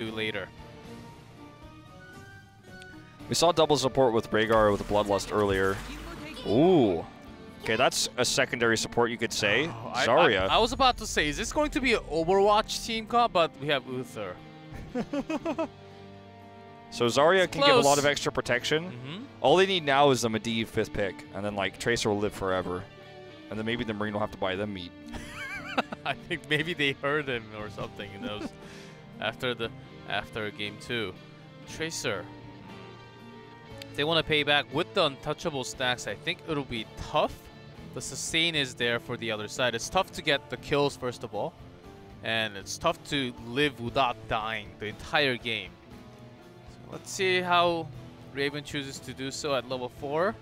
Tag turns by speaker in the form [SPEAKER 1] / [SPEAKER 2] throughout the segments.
[SPEAKER 1] later.
[SPEAKER 2] We saw double support with Rhaegar with Bloodlust earlier. Ooh. Okay, that's a secondary support, you could say. Zarya.
[SPEAKER 1] I was about to say, is this going to be an Overwatch team comp? But we have Uther.
[SPEAKER 2] So Zarya can give a lot of extra protection.
[SPEAKER 1] Mm-hmm.
[SPEAKER 2] All they need now is the Medivh 5th pick, and then like Tracer will live forever. And then maybe the Marine will have to buy them meat.
[SPEAKER 1] I think maybe they heard him or something, you know, after game 2. Tracer. If they want to pay back with the untouchable stacks, I think it'll be tough. The sustain is there for the other side. It's tough to get the kills first of all, and it's tough to live without dying the entire game. So let's see how Raven chooses to do so at level 4.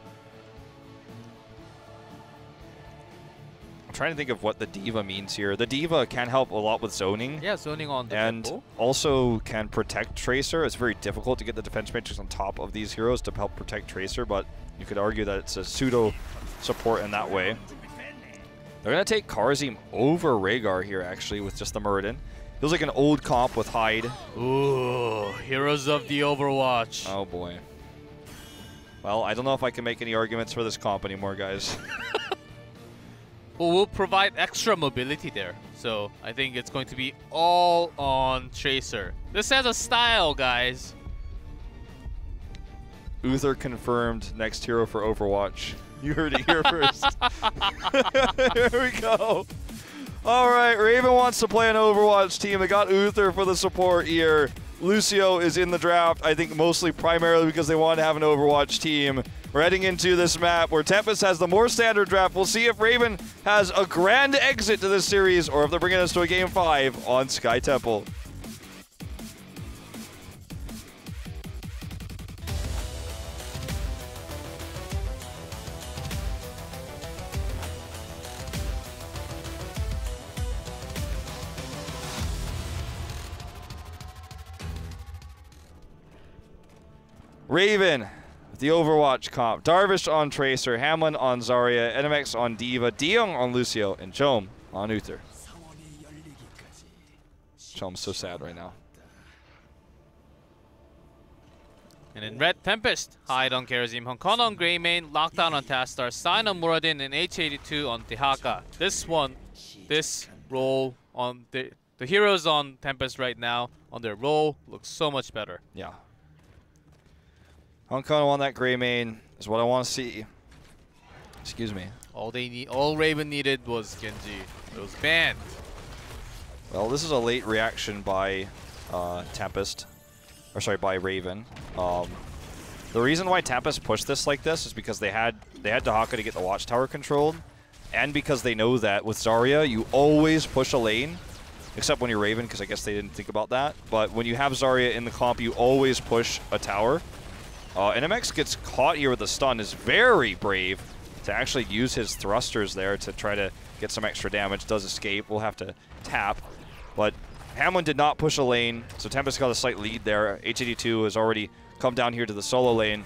[SPEAKER 2] I'm trying to think of what the D.Va means here. The D.Va can help a lot with zoning.
[SPEAKER 1] Yeah, zoning on the
[SPEAKER 2] and
[SPEAKER 1] temple.
[SPEAKER 2] Also can protect Tracer. It's very difficult to get the defense matrix on top of these heroes to help protect Tracer, but you could argue that it's a pseudo support in that way. They're going to take Karzim over Rhaegar here, actually, with just the Muradin. Feels like an old comp with Hyde.
[SPEAKER 1] Ooh, heroes of the Overwatch.
[SPEAKER 2] Oh, boy. Well, I don't know if I can make any arguments for this comp anymore, guys.
[SPEAKER 1] Well, we'll provide extra mobility there. So I think it's going to be all on Tracer. This has a style, guys.
[SPEAKER 2] Uther confirmed next hero for Overwatch. You heard it here first. Here we go. All right, Raven wants to play an Overwatch team. They got Uther for the support here. Lucio is in the draft, I think mostly primarily because they want to have an Overwatch team. We're heading into this map where Tempest has the more standard draft. We'll see if Raven has a grand exit to this series or if they're bringing us to a Game 5 on Sky Temple. Raven, the Overwatch comp. Darvish on Tracer, Hamlin on Zarya, NMX on D.Va, Diong on Lucio, and Chom on Uther. Chom's so sad right now.
[SPEAKER 1] And in red, Tempest, Hyde on Karazim, Hongkong on Greymane, Lockdown on Tastar, Sign on Muradin, and H82 on Dehaka. This role on the heroes on Tempest right now, on their role, looks so much better.
[SPEAKER 2] Yeah. Hongkong on that Greymane is what I want to see. Excuse me.
[SPEAKER 1] All Raven needed was Genji. It was banned.
[SPEAKER 2] Well, this is a late reaction by Tempest, or sorry, by Raven. The reason why Tempest pushed this like this is because they had Dehaka to get the Watchtower controlled, and because they know that with Zarya, you always push a lane, except when you're Raven, because I guess they didn't think about that. But when you have Zarya in the comp, you always push a tower. NMX gets caught here with a stun, is very brave to actually use his thrusters there to try to get some extra damage. Does escape, we'll have to tap. But Hamlin did not push a lane, so Tempest got a slight lead there. H82 has already come down here to the solo lane.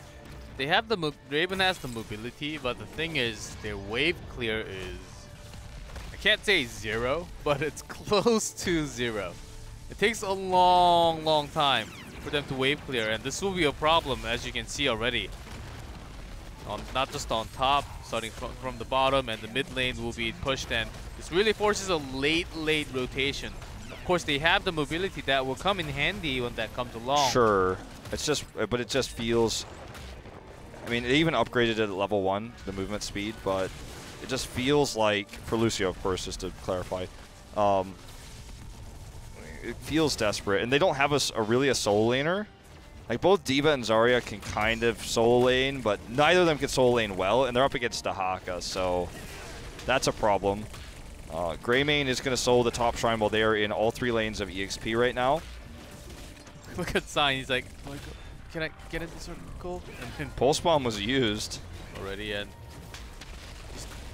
[SPEAKER 1] They have the Raven has the mobility, but the thing is, their wave clear is, I can't say 0, but it's close to 0. It takes a long, long time for them to wave clear, and this will be a problem, as you can see already. Not just on top, starting from the bottom, and the mid lane will be pushed, and this really forces a late rotation. Of course, they have the mobility that will come in handy when that comes along.
[SPEAKER 2] Sure, but it just feels. I mean, it even upgraded it at level 1, the movement speed, but it just feels like, for Lucio, of course, just to clarify. It feels desperate, and they don't have really a solo laner. Like, both D.Va and Zarya can kind of solo lane, but neither of them can solo lane well, and they're up against Dehaka, so that's a problem. Greymane is going to solo the top shrine while they are in all 3 lanes of EXP right now.
[SPEAKER 1] Look at Sign, he's like, can I get into circle? And
[SPEAKER 2] Pulse Bomb was used
[SPEAKER 1] already, and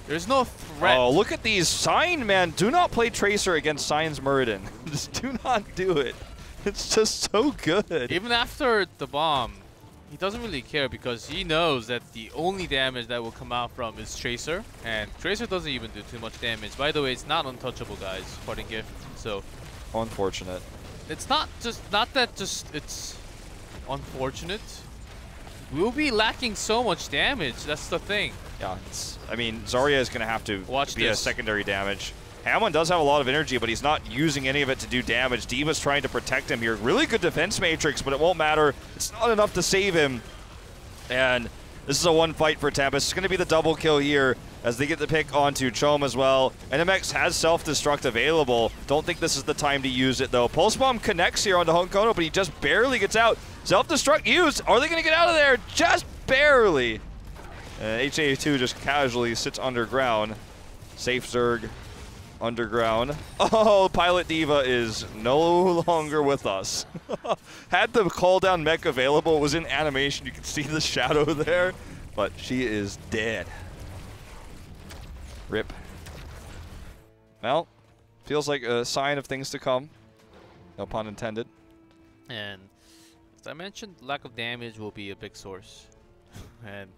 [SPEAKER 1] there's no threat.
[SPEAKER 2] Oh, look at these. Sign, man. Do not play Tracer against Sign's Muradin. Just do not do it. It's just so good.
[SPEAKER 1] Even after the bomb, he doesn't really care because he knows that the only damage that will come out from is Tracer. And Tracer doesn't even do too much damage. By the way, it's not untouchable, guys. Parting gift. So
[SPEAKER 2] unfortunate.
[SPEAKER 1] it's not that it's unfortunate. We'll be lacking so much damage. That's the thing.
[SPEAKER 2] Yeah, I mean, Zarya is going to have to be a secondary damage. Hamlin does have a lot of energy, but he's not using any of it to do damage. D.Va's trying to protect him here. Really good defense matrix, but it won't matter. It's not enough to save him. And this is a one fight for Tempest. It's going to be the double kill here as they get the pick onto Chom as well. NMX has self-destruct available. Don't think this is the time to use it, though. Pulse Bomb connects here onto Honkono, but he just barely gets out. Self-destruct used. Are they going to get out of there? Just barely. HA2 just casually sits underground. Safe Zerg underground. Oh, Pilot D.Va is no longer with us. Had the call down mech available. It was in animation. You can see the shadow there, but she is dead. Rip. Well, feels like a sign of things to come. No pun intended.
[SPEAKER 1] And as I mentioned, lack of damage will be a big source. And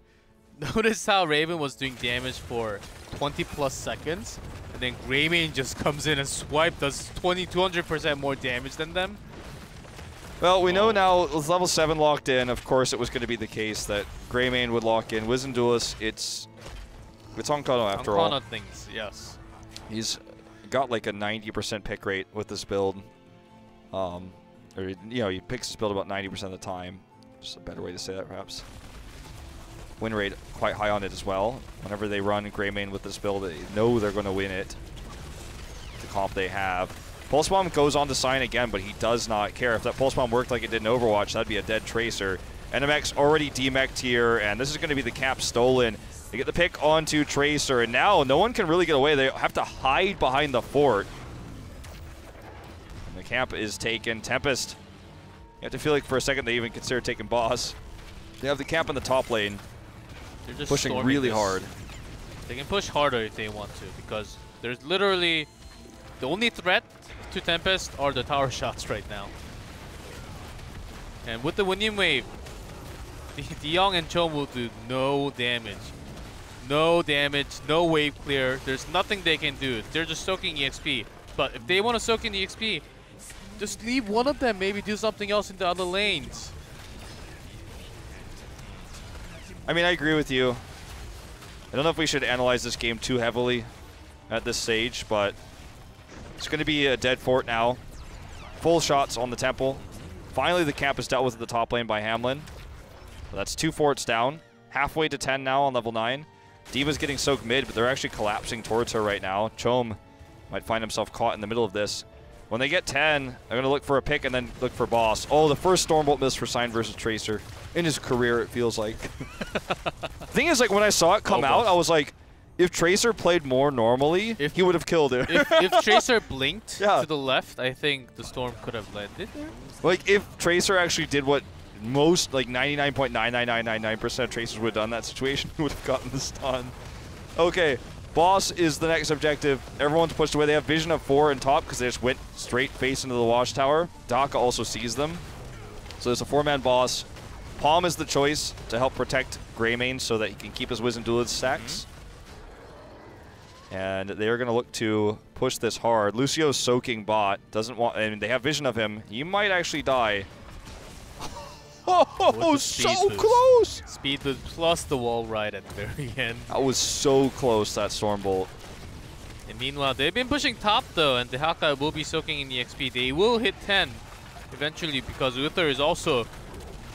[SPEAKER 1] notice how Raven was doing damage for 20 plus seconds, and then Greymane just comes in and swipe, does 200% more damage than them.
[SPEAKER 2] Well, we know now with level 7 locked in, of course it was going to be the case that Greymane would lock in. Wiz and Duelist, it's Honkono after all.
[SPEAKER 1] Honkono things, yes.
[SPEAKER 2] He's got like a 90% pick rate with this build. Or, you know, he picks his build about 90% of the time. Just a better way to say that, perhaps. Win rate quite high on it as well. Whenever they run Greymane with this build, they know they're going to win it. The comp they have. Pulse Bomb goes on to Sign again, but he does not care. If that Pulse Bomb worked like it did in Overwatch, that'd be a dead Tracer. NMX already demeched here, and this is going to be the cap stolen. They get the pick onto Tracer, and now no one can really get away. They have to hide behind the fort. And the camp is taken. Tempest, you have to feel like for a second they even consider taking boss. They have the camp in the top lane.
[SPEAKER 1] They're just
[SPEAKER 2] pushing really hard.
[SPEAKER 1] They can push harder if they want to, because there's literally the only threat to Tempest are the tower shots right now. And with the Winning Wave, DeYoung and Chom will do no damage. No damage, no wave clear. There's nothing they can do. They're just soaking EXP. But if they want to soak in the EXP, just leave one of them, maybe do something else in the other lanes.
[SPEAKER 2] I mean, I agree with you. I don't know if we should analyze this game too heavily at this stage, but it's going to be a dead fort now. Full shots on the temple. Finally, the camp is dealt with at the top lane by Hamlin. So that's 2 forts down. Halfway to 10 now on level 9. D.Va's getting soaked mid, but they're actually collapsing towards her right now. Chom might find himself caught in the middle of this. When they get 10, they're going to look for a pick and then look for boss. Oh, the first Stormbolt miss for Sign versus Tracer. In his career, it feels like. The thing is, like, when I saw it come out, I was like, if Tracer played more normally, he would have killed her.
[SPEAKER 1] if Tracer blinked to the left, I think the Storm could have landed there.
[SPEAKER 2] Like, if Tracer actually did what most, like 99.99999% of Tracers would have done in that situation, would have gotten the stun. Okay, boss is the next objective. Everyone's pushed away. They have vision of 4 in top because they just went straight face into the watchtower. Daka also sees them. So there's a 4-man boss. Palm is the choice to help protect Greymane so that he can keep his Wiz and Duelist stacks. And they are going to look to push this hard. Lucio's soaking bot. Doesn't want, and they have vision of him. He might actually die. Oh, so close!
[SPEAKER 1] Speed boost plus the wall right at the very end.
[SPEAKER 2] That was so close, that Stormbolt.
[SPEAKER 1] And meanwhile, they've been pushing top though, and the Haka will be soaking in the XP. They will hit 10 eventually because Uther is also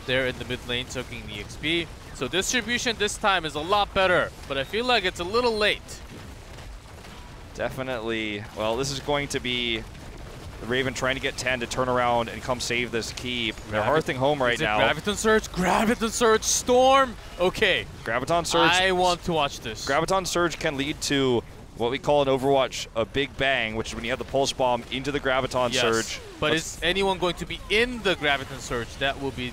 [SPEAKER 1] there in the mid lane soaking the XP. So distribution this time is a lot better, but I feel like it's a little late.
[SPEAKER 2] Definitely. Well, this is going to be the Raven trying to get 10 to turn around and come save this keep. They're hearthing home right now.
[SPEAKER 1] Graviton Surge, Graviton Surge, Storm! Okay.
[SPEAKER 2] Graviton Surge.
[SPEAKER 1] I want to watch this.
[SPEAKER 2] Graviton Surge can lead to what we call in Overwatch a big bang, which is when you have the Pulse Bomb into the Graviton Surge.
[SPEAKER 1] But is anyone going to be in the Graviton Surge? That will be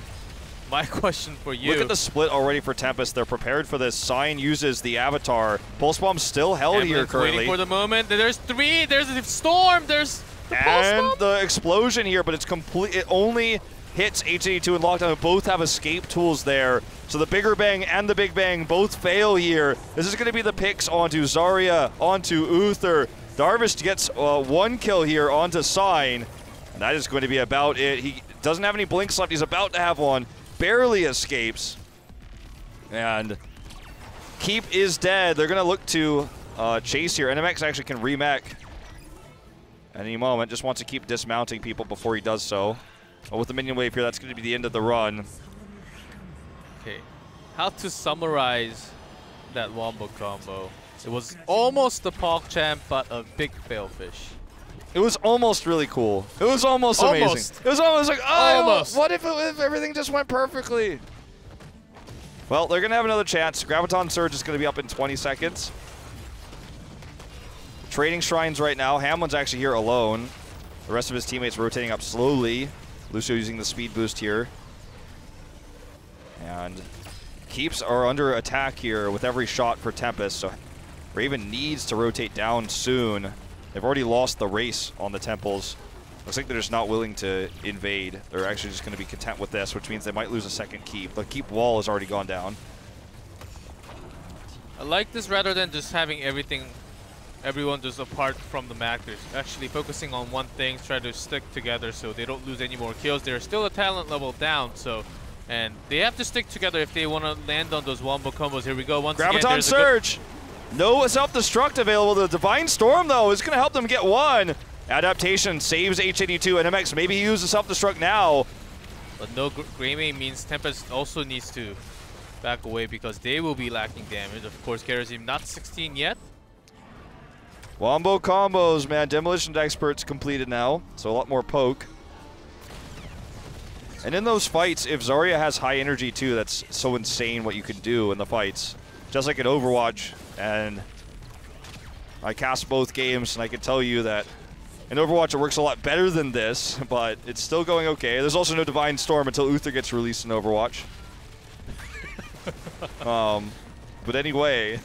[SPEAKER 1] my question for you.
[SPEAKER 2] Look at the split already for Tempest. They're prepared for this. Sign uses the Avatar. Pulse Bomb's still held here currently.
[SPEAKER 1] Waiting for the moment. There's 3. There's a Storm. There's the Pulse Bomb.
[SPEAKER 2] The explosion here, but it's complete. It only hits HG2 and Lockdown. Both have escape tools there. So the Bigger Bang and the Big Bang both fail here. This is going to be the picks onto Zarya, onto Uther. Darvish gets 1 kill here onto Sign. And that is going to be about it. He doesn't have any blinks left. He's about to have one. Barely escapes. And Keep is dead. They're going to look to chase here. NMX actually can remech any moment. Just wants to keep dismounting people before he does so. But with the minion wave here, that's going to be the end of the run.
[SPEAKER 1] Okay. How to summarize that wombo combo? It was almost the PogChamp, but a big failfish.
[SPEAKER 2] It was almost really cool. It was almost amazing. It was almost like, oh, what if everything just went perfectly? Well, they're going to have another chance. Graviton Surge is going to be up in 20 seconds. Trading Shrines right now. Hamlin's actually here alone. The rest of his teammates rotating up slowly. Lucio using the speed boost here. And Keeps are under attack here with every shot for Tempest, so Raven needs to rotate down soon. They've already lost the race on the temples. Looks like they're just not willing to invade. They're actually just going to be content with this, which means they might lose a second keep. The keep wall has already gone down.
[SPEAKER 1] I like this rather than just having everyone just apart from the Mactors. Actually focusing on one thing, try to stick together so they don't lose any more kills. They're still a talent level down, so and they have to stick together if they want to land on those wombo combos. Here we go once again.
[SPEAKER 2] Graviton Surge. No self-destruct available. The Divine Storm, though, is going to help them get one. Adaptation saves H82. NMX maybe use the self-destruct now.
[SPEAKER 1] But no Greymane means Tempest also needs to back away because they will be lacking damage. Of course, Kerosene not 16 yet.
[SPEAKER 2] Wombo combos, man. Demolition Expert's completed now, so a lot more poke. And in those fights, if Zarya has high energy too, that's so insane what you can do in the fights. Just like in Overwatch, and I cast both games, and I can tell you that in Overwatch it works a lot better than this, but it's still going okay. There's also no Divine Storm until Uther gets released in Overwatch. But anyway,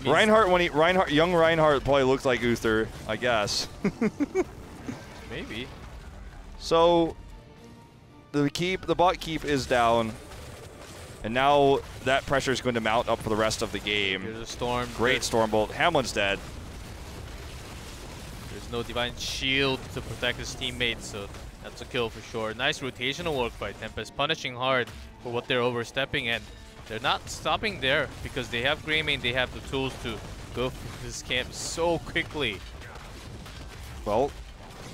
[SPEAKER 2] young Reinhardt probably looked like Uther, I guess.
[SPEAKER 1] Maybe.
[SPEAKER 2] So the bot keep is down. And now that pressure is going to mount up for the rest of the game.
[SPEAKER 1] Here's a storm.
[SPEAKER 2] Great Stormbolt. Hamlin's dead.
[SPEAKER 1] There's no Divine Shield to protect his teammates, so that's a kill for sure. Nice rotational work by Tempest, punishing hard for what they're overstepping, and they're not stopping there because they have Greymane, they have the tools to go through this camp so quickly.
[SPEAKER 2] Well,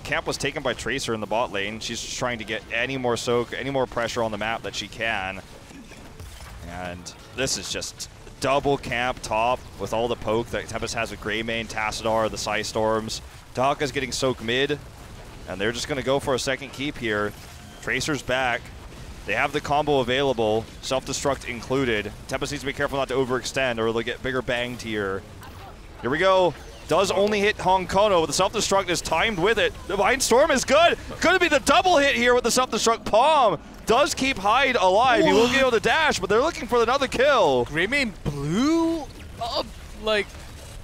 [SPEAKER 2] camp was taken by Tracer in the bot lane. She's just trying to get any more soak, any more pressure on the map that she can. And this is just double camp top with all the poke that Tempest has with Greymane, Tassadar, the Psy Storms. Daka's getting soak mid, and they're just going to go for a second keep here. Tracer's back. They have the combo available, self-destruct included. Tempest needs to be careful not to overextend or they'll get bigger banged here. Here we go. Does only hit Hong Kono, but the self-destruct is timed with it. Divine Storm is good. Could be the double hit here with the self-destruct. Palm does keep Hyde alive. He will be able to dash, but they're looking for another kill.
[SPEAKER 1] Greymane blew up like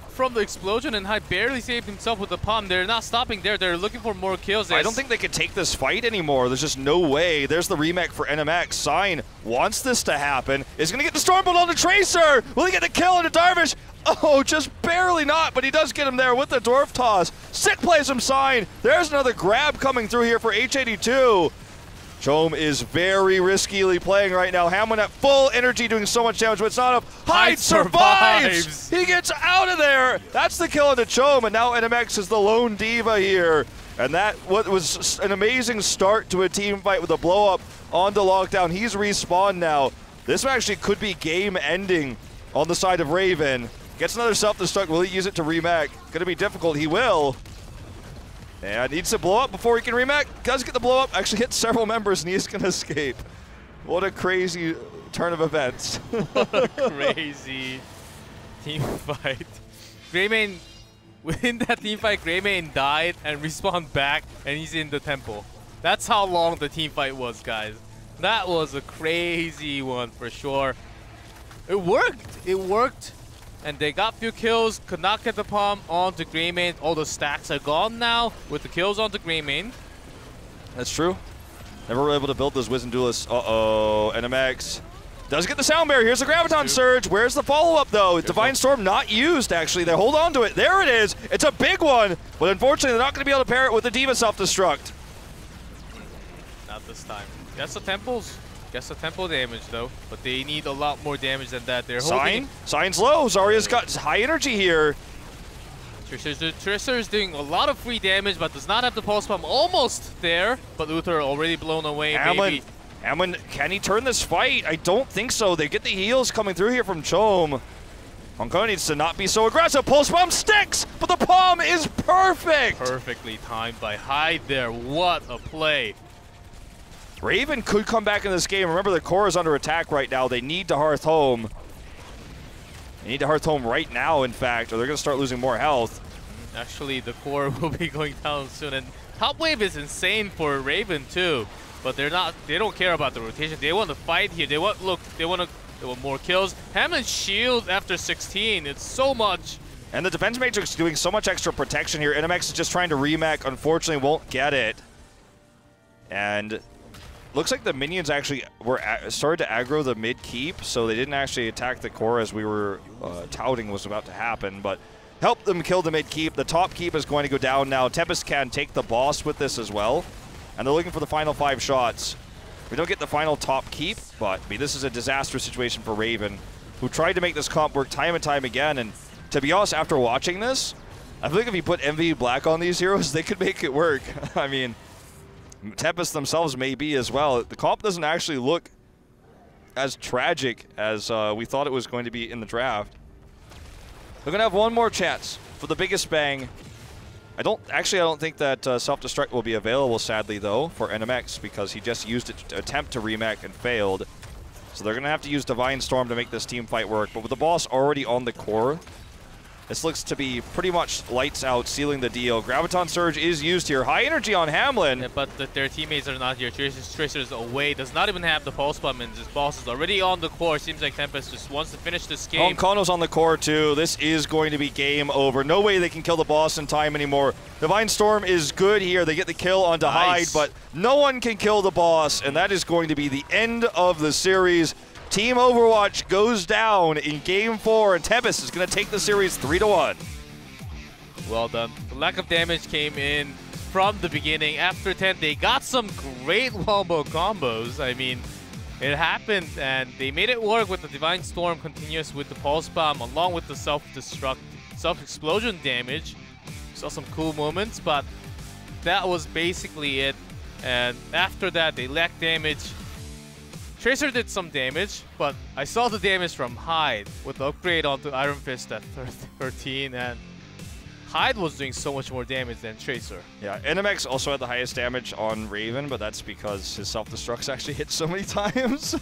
[SPEAKER 1] from the explosion, and Hyde barely saved himself with the palm. They're not stopping there. They're looking for more kills.
[SPEAKER 2] I don't think they could take this fight anymore. There's just no way. There's the remake for NMX. Sign wants this to happen. Is going to get the Stormbolt on the Tracer. Will he get the kill on the Darvish? Oh, just barely not, but he does get him there with the Dwarf Toss. Sick plays him Sign. There's another grab coming through here for H82. Chome is very riskily playing right now. Hamlin at full energy doing so much damage, but it's not enough. Hyde survives! He gets out of there! That's the kill into Chome, and now NMX is the lone diva here. And that what was an amazing start to a team fight with a blow-up onto Lockdown. He's respawned now. This actually could be game-ending on the side of Raven. Gets another self-destruct. Will he use it to remake? Gonna be difficult. He will. And needs to blow up before he can remake. Does get the blow up. Actually hits several members and he's gonna escape. What a crazy turn of events.
[SPEAKER 1] What a crazy team fight. Greymane, within that team fight, Greymane died and respawned back and he's in the temple. That's how long the team fight was, guys. That was a crazy one for sure. It worked. It worked. And they got few kills, could not get the palm onto Greymane. All the stacks are gone now with the kills onto Greymane.
[SPEAKER 2] That's true. Never were able to build those Wizened Duelists. Uh-oh, NMX Does get the sound barrier. Here's the Graviton Surge. Where's the follow-up, though? Divine Storm not used, actually. They hold on to it. There it is. It's a big one, but unfortunately, they're not going to be able to pair it with the D.Va self-destruct.
[SPEAKER 1] Not this time. Guess the temples. Guess the tempo damage, though. But they need a lot more damage than that. They're holding.
[SPEAKER 2] Sign's low. Zarya's got high energy here.
[SPEAKER 1] Tracer's doing a lot of free damage, but does not have the pulse bomb. Almost there, but Uther already blown away.
[SPEAKER 2] Hamlin, can he turn this fight? I don't think so. They get the heals coming through here from Chom. Honko needs to not be so aggressive. Pulse bomb sticks, but the palm is perfect.
[SPEAKER 1] Perfectly timed by Hyde there. What a play.
[SPEAKER 2] Raven could come back in this game. Remember, the core is under attack right now. They need to Hearth home. They need to Hearth home right now, in fact, or they're going to start losing more health.
[SPEAKER 1] Actually, the core will be going down soon, and top wave is insane for Raven too. But they're not. They don't care about the rotation. They want to fight here. They want more kills. Hammond's shield after 16. It's so much.
[SPEAKER 2] And the defense matrix doing so much extra protection here. NMX is just trying to remech. Unfortunately, won't get it. And looks like the minions actually started to aggro the mid keep, so they didn't actually attack the core as we were touting was about to happen. But help them kill the mid keep. The top keep is going to go down now. Tempest can take the boss with this as well. And they're looking for the final 5 shots. We don't get the final top keep, but I mean, this is a disastrous situation for Raven, who tried to make this comp work time and time again. And to be honest, after watching this, I feel like if you put MV Black on these heroes, they could make it work. I mean, Tempest themselves may be as well. The comp doesn't actually look as tragic as we thought it was going to be in the draft. They're going to have one more chance for the biggest bang. I don't think that self-destruct will be available, sadly, though, for NMX, because he just used it to attempt to remech and failed. So they're going to have to use Divine Storm to make this team fight work. But with the boss already on the core, this looks to be pretty much lights out, sealing the deal. Graviton Surge is used here. High energy on Hamlin.
[SPEAKER 1] Yeah, but their teammates are not here. Tracer's away. Does not even have the pulse bomb, and this boss is already on the core. Seems like Tempest just wants to finish this game.
[SPEAKER 2] Kono's on the core too. This is going to be game over. No way they can kill the boss in time anymore. Divine Storm is good here. They get the kill onto Hyde, but no one can kill the boss, and that is going to be the end of the series. Team Overwatch goes down in Game 4, and Tempest is going to take the series 3-1.
[SPEAKER 1] Well done. The lack of damage came in from the beginning. After 10, they got some great wombo combos. I mean, it happened, and they made it work with the Divine Storm continuous with the Pulse Bomb, along with the self-destruct, self-explosion damage. Saw some cool moments, but that was basically it. And after that, they lacked damage. Tracer did some damage, but I saw the damage from Hyde with the upgrade onto Iron Fist at 13, and Hyde was doing so much more damage than Tracer.
[SPEAKER 2] Yeah, NMX also had the highest damage on Raven, but that's because his self-destructs actually hit so many times.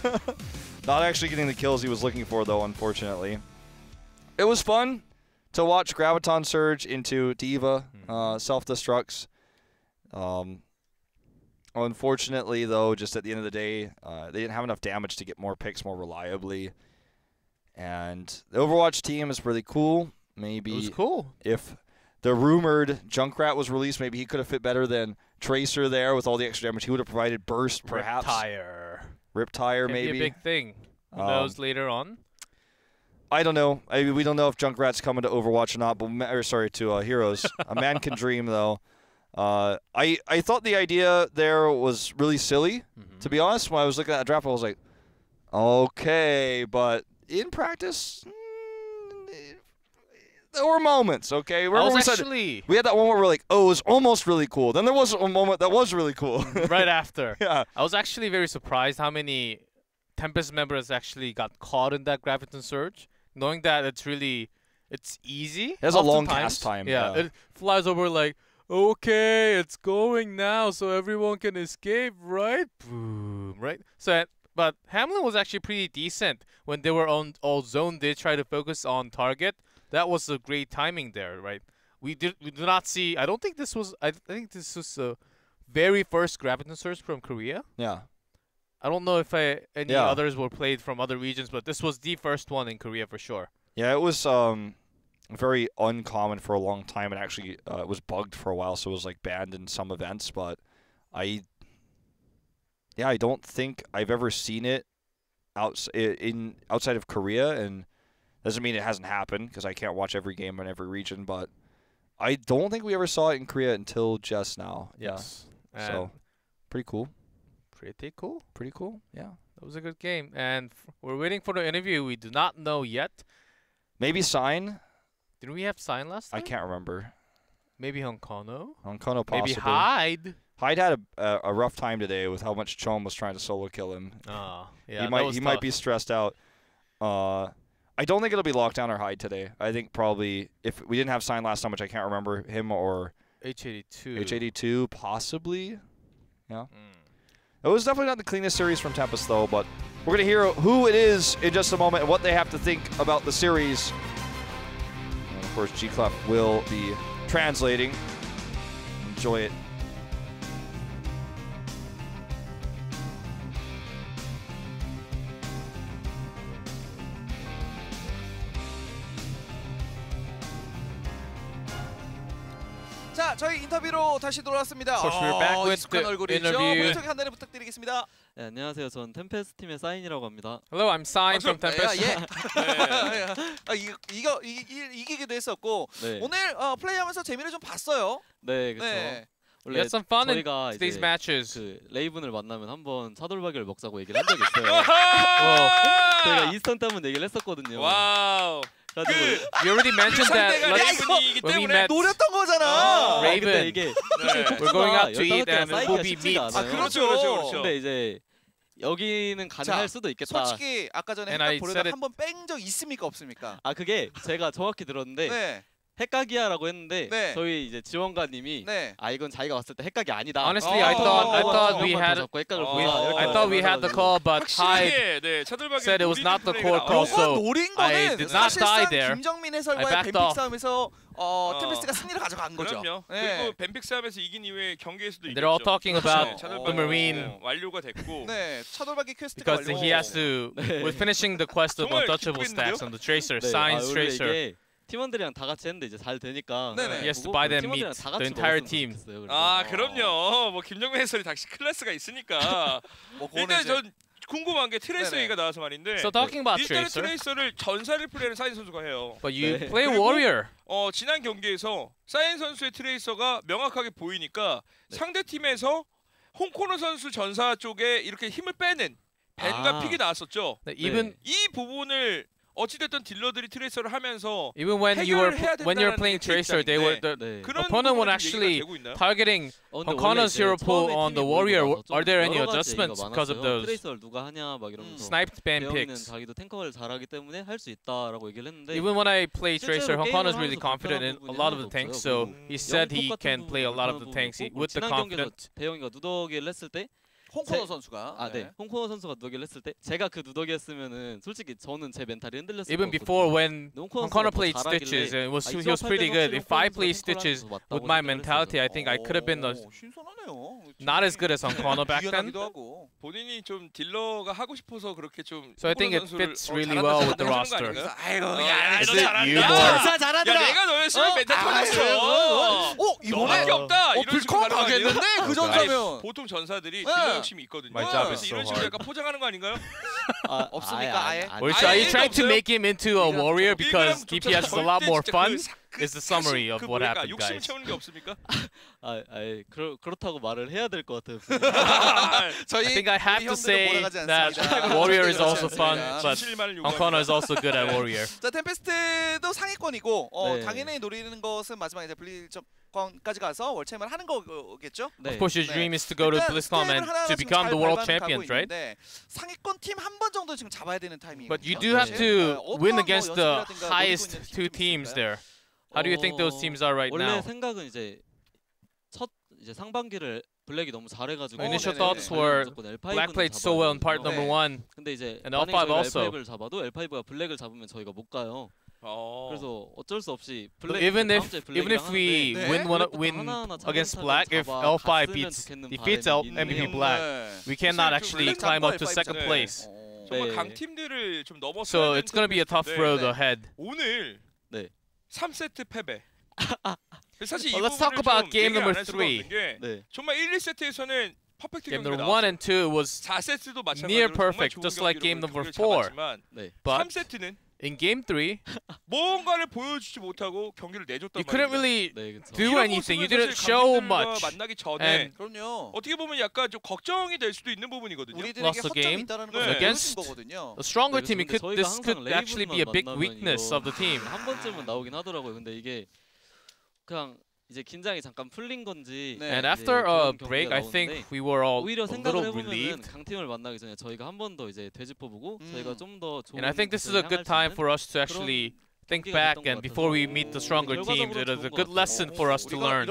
[SPEAKER 2] Not actually getting the kills he was looking for, though, unfortunately. It was fun to watch Graviton Surge into D.Va self-destructs. Unfortunately, though, just at the end of the day, they didn't have enough damage to get more picks more reliably. And the Overwatch team is really cool. Maybe
[SPEAKER 1] it was cool.
[SPEAKER 2] If the rumored Junkrat was released, maybe he could have fit better than Tracer there with all the extra damage. He would have provided burst, perhaps. Riptire, maybe.
[SPEAKER 1] Be a big thing. Who knows later on?
[SPEAKER 2] I don't know. We don't know if Junkrat's coming to Overwatch or not. But to Heroes. A man can dream, though. I thought the idea there was really silly, to be honest. When I was looking at that draft, I was like, okay, but in practice, there were moments, okay? We had that one where we're like, oh, it was almost really cool. Then there was a moment that was really cool.
[SPEAKER 1] Right after.
[SPEAKER 2] Yeah.
[SPEAKER 1] I was actually very surprised how many Tempest members actually got caught in that Graviton Surge, knowing that it's easy.
[SPEAKER 2] It has a long cast time.
[SPEAKER 1] Yeah, it flies over like, okay, it's going now, so everyone can escape, right? Boom, right? So, but Hamlin was actually pretty decent when they were on all zone. They tried to focus on target. That was a great timing there, right? We do not see. I think this was the very first Graviton Surge from Korea.
[SPEAKER 2] Yeah.
[SPEAKER 1] I don't know if any others were played from other regions, but this was the first one in Korea for sure.
[SPEAKER 2] Yeah, it was very uncommon for a long time, and actually it was bugged for a while, so it was like banned in some events. But I don't think I've ever seen it outside of Korea, and doesn't mean it hasn't happened because I can't watch every game in every region, but I don't think we ever saw it in Korea until just now.
[SPEAKER 1] Yes.
[SPEAKER 2] Yeah. So pretty cool.
[SPEAKER 1] Pretty cool.
[SPEAKER 2] Pretty cool. Yeah.
[SPEAKER 1] That was a good game. And we're waiting for the interview. We do not know yet.
[SPEAKER 2] Maybe Sign.
[SPEAKER 1] Did we have Sign last time?
[SPEAKER 2] I can't remember.
[SPEAKER 1] Maybe Honkono?
[SPEAKER 2] Honkono possibly.
[SPEAKER 1] Maybe Hyde?
[SPEAKER 2] Hyde had a rough time today with how much Chom was trying to solo kill him.
[SPEAKER 1] Yeah,
[SPEAKER 2] he might be stressed out. I don't think it'll be Lockdown or Hyde today. I think probably if we didn't have Sign last time, which I can't remember, him or
[SPEAKER 1] H82.
[SPEAKER 2] H82 possibly. Yeah. It was definitely not the cleanest series from Tempest though, but we're gonna hear who it is in just a moment and what they have to think about the series. And of course, G-Clef will be translating. Enjoy it.
[SPEAKER 3] 자, 저희 인터뷰로 다시 돌아왔습니다.
[SPEAKER 1] Of course, we're back with
[SPEAKER 3] 익숙한
[SPEAKER 1] the
[SPEAKER 3] 얼굴이죠.
[SPEAKER 1] interview.
[SPEAKER 3] 본인 소개 간단히 부탁드리겠습니다.
[SPEAKER 4] 네, 안녕하세요. 전 템페스트 팀의 사인이라고 합니다.
[SPEAKER 1] Hello, I'm Sign from Tempest.
[SPEAKER 3] 예. 이거 이기기도 했었고
[SPEAKER 4] 네.
[SPEAKER 3] 오늘 플레이하면서 재미를 좀 봤어요.
[SPEAKER 4] 네, 그렇죠.
[SPEAKER 3] 네.
[SPEAKER 1] We had some fun in
[SPEAKER 4] 저희가
[SPEAKER 1] these
[SPEAKER 4] 이제
[SPEAKER 1] matches.
[SPEAKER 4] 그 레이븐을 만나면 한번 차돌박이를 먹자고 얘기를 한 적이 있어요. 저희가 이스턴 때 한번 얘기를 했었거든요.
[SPEAKER 5] 와우.
[SPEAKER 4] 그래가지고
[SPEAKER 1] We already mentioned that
[SPEAKER 5] 레이븐이기
[SPEAKER 1] when we
[SPEAKER 5] 때문에
[SPEAKER 1] met
[SPEAKER 3] 노렸던 거잖아.
[SPEAKER 4] 근데
[SPEAKER 1] Raven.
[SPEAKER 4] 이게
[SPEAKER 1] We're going out to eat and
[SPEAKER 4] 사이즈가
[SPEAKER 1] we'll be
[SPEAKER 4] 쉽지가
[SPEAKER 1] meat.
[SPEAKER 4] 않아요.
[SPEAKER 3] 그렇죠.
[SPEAKER 4] 근데 이제 여기는 가능할 수도 있겠다.
[SPEAKER 3] 솔직히 아까 전에
[SPEAKER 1] And I
[SPEAKER 3] 핵각
[SPEAKER 1] said
[SPEAKER 3] 보려다
[SPEAKER 1] it-
[SPEAKER 3] 한번 뺀 적 있습니까 없습니까?
[SPEAKER 4] 아 그게 제가 정확히 들었는데
[SPEAKER 3] 네.
[SPEAKER 4] 핵각이야라고 했는데
[SPEAKER 3] 네.
[SPEAKER 4] 저희 이제 지원가님이
[SPEAKER 3] 네.
[SPEAKER 4] 아 이건 자기가 왔을 때 핵각이 아니다.
[SPEAKER 1] Honestly, I thought we had
[SPEAKER 4] 핵각을
[SPEAKER 5] 어,
[SPEAKER 4] 보자. 이렇게
[SPEAKER 1] I thought we had the call, but Hyde
[SPEAKER 5] 확실하게 네, 차돌박이
[SPEAKER 1] said it was not the core call,
[SPEAKER 3] 요거
[SPEAKER 1] so
[SPEAKER 3] 노린
[SPEAKER 1] I
[SPEAKER 3] 거는
[SPEAKER 1] did not die
[SPEAKER 3] 사실상
[SPEAKER 1] there.
[SPEAKER 3] 김정민
[SPEAKER 1] I
[SPEAKER 3] 해설과의
[SPEAKER 1] backed
[SPEAKER 3] 뱀픽
[SPEAKER 1] off.
[SPEAKER 3] 싸움에서 템페스트가 승리를 가져간 거죠.
[SPEAKER 5] 그럼요.
[SPEAKER 3] 네.
[SPEAKER 5] 그리고 뱀픽 싸움에서 이긴 이후에 경기에서도
[SPEAKER 1] they're all
[SPEAKER 5] 이겼죠.
[SPEAKER 1] talking about
[SPEAKER 3] 그렇죠.
[SPEAKER 1] the Marine
[SPEAKER 5] 완료가 됐고
[SPEAKER 3] 네, 차돌박이 퀘스트가
[SPEAKER 1] because he has to. We're finishing the quest of
[SPEAKER 5] 정말
[SPEAKER 1] untouchable
[SPEAKER 5] 기쁘겠는데요?
[SPEAKER 1] stacks on the Tracer,
[SPEAKER 4] 네,
[SPEAKER 1] Signs
[SPEAKER 4] 원래
[SPEAKER 1] Tracer.
[SPEAKER 4] 이게 팀원들이랑 다 같이 했는데 이제 잘 되니까
[SPEAKER 3] 네네.
[SPEAKER 1] He has to
[SPEAKER 4] 보고
[SPEAKER 1] buy them
[SPEAKER 4] 팀원들이랑
[SPEAKER 1] meat,
[SPEAKER 4] 다
[SPEAKER 1] the
[SPEAKER 4] 같이
[SPEAKER 1] entire
[SPEAKER 4] 먹었으면
[SPEAKER 1] team.
[SPEAKER 4] 좋겠어요, 그래서.
[SPEAKER 5] 아 그럼요. 뭐 김정민 해설이 당시 클래스가 있으니까
[SPEAKER 3] 뭐
[SPEAKER 5] 일단 전 궁금한 게 트레이서
[SPEAKER 3] 네네.
[SPEAKER 5] 얘기가 나와서 말인데
[SPEAKER 1] So talking about
[SPEAKER 5] 일단은
[SPEAKER 1] Tracer,
[SPEAKER 5] 트레이서를 전사를 플레이하는 사인 선수가 해요.
[SPEAKER 1] but you
[SPEAKER 4] 네.
[SPEAKER 1] play
[SPEAKER 5] 그리고-
[SPEAKER 1] warrior.
[SPEAKER 5] 지난 경기에서 사인 선수의 트레이서가 명확하게 보이니까
[SPEAKER 4] 네.
[SPEAKER 5] 상대 팀에서 홍코너 선수 전사 쪽에 이렇게 힘을 빼는 벤과 픽이 나왔었죠.
[SPEAKER 1] Even
[SPEAKER 5] 이 부분을 어찌됐든 딜러들이 트레이서를 하면서
[SPEAKER 1] even when you were
[SPEAKER 5] 해결을 해야
[SPEAKER 1] when you're
[SPEAKER 5] 된다는
[SPEAKER 1] playing
[SPEAKER 5] 게
[SPEAKER 1] Tracer, they were the
[SPEAKER 4] 네.
[SPEAKER 5] 그런
[SPEAKER 1] opponent would
[SPEAKER 5] 부분에 좀
[SPEAKER 1] actually
[SPEAKER 5] 얘기가 되고 있나요?
[SPEAKER 1] targeting
[SPEAKER 4] 근데
[SPEAKER 1] Honkono's
[SPEAKER 4] 원래
[SPEAKER 1] hero
[SPEAKER 4] 이제
[SPEAKER 1] pool
[SPEAKER 4] 처음에
[SPEAKER 1] on the
[SPEAKER 4] 팀이
[SPEAKER 1] warrior.
[SPEAKER 4] 모이고 나서 좀
[SPEAKER 1] Are there any
[SPEAKER 4] 여러 가지
[SPEAKER 1] adjustments
[SPEAKER 4] 얘기가
[SPEAKER 1] because of
[SPEAKER 4] 많았어요.
[SPEAKER 1] those
[SPEAKER 4] 트레이서를 누가 하냐 막 이러면서
[SPEAKER 1] sniped ban
[SPEAKER 4] 배영이는
[SPEAKER 1] picks?
[SPEAKER 4] 자기도 탱커를 잘하기 때문에 할 수 있다라고 얘기를 했는데
[SPEAKER 1] Even when I play Tracer,
[SPEAKER 4] 실제로
[SPEAKER 1] Honkono's
[SPEAKER 4] 게임을
[SPEAKER 1] really
[SPEAKER 4] 하면서
[SPEAKER 1] confident in a lot of the
[SPEAKER 4] 불편한
[SPEAKER 1] tanks,
[SPEAKER 4] 부분이
[SPEAKER 1] so
[SPEAKER 4] 하나도
[SPEAKER 1] he
[SPEAKER 4] 없어요.
[SPEAKER 1] said
[SPEAKER 4] 영국
[SPEAKER 1] he
[SPEAKER 4] 같은
[SPEAKER 1] can play a lot of the
[SPEAKER 4] 부분은
[SPEAKER 1] tanks
[SPEAKER 4] 불편한
[SPEAKER 1] with the
[SPEAKER 4] 부분이 있고, 지난
[SPEAKER 1] confidence.
[SPEAKER 4] 경기에서 배영이가 누더기를 했을 때
[SPEAKER 3] 홍코너 선수가
[SPEAKER 4] 네. 홍코너 선수가 누더기를 했을 때 제가 그 누더기였으면은 솔직히 저는 제 멘탈이 흔들렸을
[SPEAKER 1] Even
[SPEAKER 4] 것
[SPEAKER 1] before
[SPEAKER 4] 같거든요.
[SPEAKER 1] when Honkono played Stitches, and he was pretty good. If I play Stitches with my mentality, I think I could have been
[SPEAKER 3] 신선하네요.
[SPEAKER 1] not as good as Honkono back then.
[SPEAKER 3] 유연하기도 하고.
[SPEAKER 5] 본인이 좀 딜러가 하고 싶어서 그렇게 좀
[SPEAKER 1] So I think it
[SPEAKER 5] 홍코너
[SPEAKER 1] fits
[SPEAKER 5] 선수를
[SPEAKER 1] really
[SPEAKER 5] 잘한다,
[SPEAKER 1] well with the
[SPEAKER 5] 잘한다
[SPEAKER 1] roster.
[SPEAKER 5] 하는 거 아닌가요?
[SPEAKER 3] 아이고,
[SPEAKER 1] Is
[SPEAKER 3] 너
[SPEAKER 1] it
[SPEAKER 3] 잘한다.
[SPEAKER 1] you
[SPEAKER 3] 야,
[SPEAKER 1] more?
[SPEAKER 3] 전사 잘하더라.
[SPEAKER 5] 야 내가 너였으면 멘탈 터졌어.
[SPEAKER 3] 이번에
[SPEAKER 5] 너밖에 없다. 이런 식으로
[SPEAKER 3] 불컴
[SPEAKER 5] 가는 거 아니에요?
[SPEAKER 3] 가겠는데 그
[SPEAKER 5] 아니,
[SPEAKER 3] 전사면
[SPEAKER 5] 보통 전사들이
[SPEAKER 3] 네.
[SPEAKER 5] 딜러 욕심이 있거든요.
[SPEAKER 1] My job is
[SPEAKER 5] 그래서 이런
[SPEAKER 1] so
[SPEAKER 5] 식으로
[SPEAKER 1] hard.
[SPEAKER 5] 약간 포장하는 거 아닌가요?
[SPEAKER 3] 없습니까, 아예?
[SPEAKER 1] Or are you
[SPEAKER 5] 아예
[SPEAKER 1] trying to
[SPEAKER 5] 없어요?
[SPEAKER 1] make him into a warrior because
[SPEAKER 5] 일그램조차
[SPEAKER 1] DPS is a lot more
[SPEAKER 5] 절대
[SPEAKER 1] fun?
[SPEAKER 5] 진짜
[SPEAKER 1] Is the summary of what happened,
[SPEAKER 5] 욕심
[SPEAKER 1] guys.
[SPEAKER 5] 채우는 게 없습니까?
[SPEAKER 4] 그렇다고 말을 해야 될 것 같아요.
[SPEAKER 3] 저희
[SPEAKER 1] I think I have to
[SPEAKER 3] 우리 형들은
[SPEAKER 1] say
[SPEAKER 3] 몰아가지
[SPEAKER 1] that
[SPEAKER 3] 않습니다.
[SPEAKER 1] warrior is
[SPEAKER 3] 그렇지
[SPEAKER 1] also fun,
[SPEAKER 3] 않습니다.
[SPEAKER 1] but
[SPEAKER 5] 진실만을
[SPEAKER 1] Honkono
[SPEAKER 5] 요구합니다.
[SPEAKER 1] is also good at warrior.
[SPEAKER 3] 자, 템페스트도 상위권이고
[SPEAKER 4] 네.
[SPEAKER 3] 당연히 노리는 것은 마지막에 이제 블리즈컨까지 가서 월챔을 하는 거겠죠?
[SPEAKER 4] 네.
[SPEAKER 1] Of course, your
[SPEAKER 3] 네.
[SPEAKER 1] dream is to go to
[SPEAKER 3] 일단
[SPEAKER 1] BlizzCon
[SPEAKER 3] 스텝을
[SPEAKER 1] and
[SPEAKER 3] 하나하나
[SPEAKER 1] to
[SPEAKER 3] 지금
[SPEAKER 1] become
[SPEAKER 3] 잘
[SPEAKER 1] the world
[SPEAKER 3] 밟아가고
[SPEAKER 1] champions, right?
[SPEAKER 3] 있는데 상위권 팀 한 번 정도 지금 잡아야 되는 타이밍이거든요.
[SPEAKER 1] But you do have to win against the highest two teams there. How do you think those teams are right
[SPEAKER 4] 원래
[SPEAKER 1] now?
[SPEAKER 4] 생각은 이제 이제 상반기를 블랙이 너무 잘해가지고
[SPEAKER 1] Initial
[SPEAKER 3] 네네네.
[SPEAKER 1] thoughts were
[SPEAKER 4] 무조건
[SPEAKER 1] Black
[SPEAKER 4] L5는
[SPEAKER 1] played so well in part
[SPEAKER 3] 네.
[SPEAKER 1] number one.
[SPEAKER 4] 근데 이제
[SPEAKER 1] and
[SPEAKER 4] 만약에
[SPEAKER 1] L5
[SPEAKER 4] 저희가
[SPEAKER 1] also.
[SPEAKER 4] L5를 잡아도 L5가 블랙을 잡으면 저희가 못 가요. 그래서 어쩔 수 없이
[SPEAKER 1] So
[SPEAKER 4] 블랙
[SPEAKER 1] even
[SPEAKER 4] 다음
[SPEAKER 1] if
[SPEAKER 4] 주에
[SPEAKER 1] even if
[SPEAKER 4] 블랙이랑
[SPEAKER 1] we
[SPEAKER 3] 네.
[SPEAKER 1] win against Black, if L5 defeats MVP Black, we cannot actually climb up to second place.
[SPEAKER 5] 정말
[SPEAKER 4] 네.
[SPEAKER 5] 강팀들을 좀 넘어서
[SPEAKER 1] So it's gonna be a tough road ahead.
[SPEAKER 5] 오늘
[SPEAKER 4] 네.
[SPEAKER 5] 3세트 패배. 사실 이
[SPEAKER 1] Well, let's talk
[SPEAKER 5] 부분을
[SPEAKER 1] about
[SPEAKER 5] 좀
[SPEAKER 1] game
[SPEAKER 5] 얘기를
[SPEAKER 1] number
[SPEAKER 5] 안 할 수가
[SPEAKER 1] 3.
[SPEAKER 5] 없는 게
[SPEAKER 4] 네.
[SPEAKER 5] 정말 1, 2세트에서는 퍼펙트
[SPEAKER 1] Game
[SPEAKER 5] 경기가
[SPEAKER 1] number 1
[SPEAKER 5] 나왔어요.
[SPEAKER 1] and 2 was
[SPEAKER 5] 4세트도
[SPEAKER 1] near
[SPEAKER 5] 마찬가지로
[SPEAKER 1] perfect,
[SPEAKER 5] 정말 좋은
[SPEAKER 1] just like
[SPEAKER 5] 경기로
[SPEAKER 1] game number
[SPEAKER 5] 경기를
[SPEAKER 1] 4.
[SPEAKER 5] 잡았지만
[SPEAKER 4] 네.
[SPEAKER 1] But
[SPEAKER 5] 3세트는
[SPEAKER 1] in game 3,
[SPEAKER 5] 뭔가를 보여주지 못하고 경기를 내줬단
[SPEAKER 1] you couldn't
[SPEAKER 5] 말입니다.
[SPEAKER 1] really
[SPEAKER 4] 네, 그렇죠.
[SPEAKER 1] do anything. You didn't show much.
[SPEAKER 5] 만나기 전에
[SPEAKER 1] And
[SPEAKER 3] 그럼요.
[SPEAKER 5] 어떻게 보면 약간 좀 걱정이 될 수도 있는 부분이거든요.
[SPEAKER 3] 우리들에게
[SPEAKER 1] lost the
[SPEAKER 3] 허점이
[SPEAKER 1] game
[SPEAKER 3] 있다는
[SPEAKER 5] 네.
[SPEAKER 3] 걸 보여준
[SPEAKER 1] against
[SPEAKER 3] 거거든요.
[SPEAKER 1] a stronger
[SPEAKER 4] 네,
[SPEAKER 1] team.
[SPEAKER 4] 근데 저희가
[SPEAKER 1] This could
[SPEAKER 4] 항상
[SPEAKER 1] actually be a big
[SPEAKER 4] 레이븐만
[SPEAKER 1] weakness
[SPEAKER 4] 만나면
[SPEAKER 1] of the team.
[SPEAKER 4] 한 번쯤은 나오긴 하더라고요. 근데 이게 그냥 이제 긴장이 잠깐 풀린 건지
[SPEAKER 3] 네.
[SPEAKER 1] And
[SPEAKER 4] 이제
[SPEAKER 1] after a
[SPEAKER 4] 그런
[SPEAKER 1] break,
[SPEAKER 4] 경기가
[SPEAKER 1] I think
[SPEAKER 4] 나오는데
[SPEAKER 1] we were all
[SPEAKER 4] 오히려
[SPEAKER 1] a
[SPEAKER 4] 생각을
[SPEAKER 1] little
[SPEAKER 4] 해보면은
[SPEAKER 1] relieved.
[SPEAKER 4] 강팀을 만나기 전에 저희가 한 번 더 이제 되짚어보고 저희가 좀 더 좋은
[SPEAKER 1] And I think this is a
[SPEAKER 4] 곳을
[SPEAKER 1] good
[SPEAKER 4] 향할 수
[SPEAKER 1] time
[SPEAKER 4] 있는
[SPEAKER 1] for us to actually think
[SPEAKER 4] 경기가
[SPEAKER 1] back,
[SPEAKER 4] 됐던 것
[SPEAKER 1] and before we
[SPEAKER 4] 같아서
[SPEAKER 1] meet the stronger
[SPEAKER 4] 결과적으로
[SPEAKER 1] teams, it is
[SPEAKER 4] 좋은
[SPEAKER 1] a
[SPEAKER 4] 것
[SPEAKER 1] good
[SPEAKER 4] 같아요.
[SPEAKER 1] lesson for us to
[SPEAKER 3] 우리가
[SPEAKER 1] learn.
[SPEAKER 3] 이런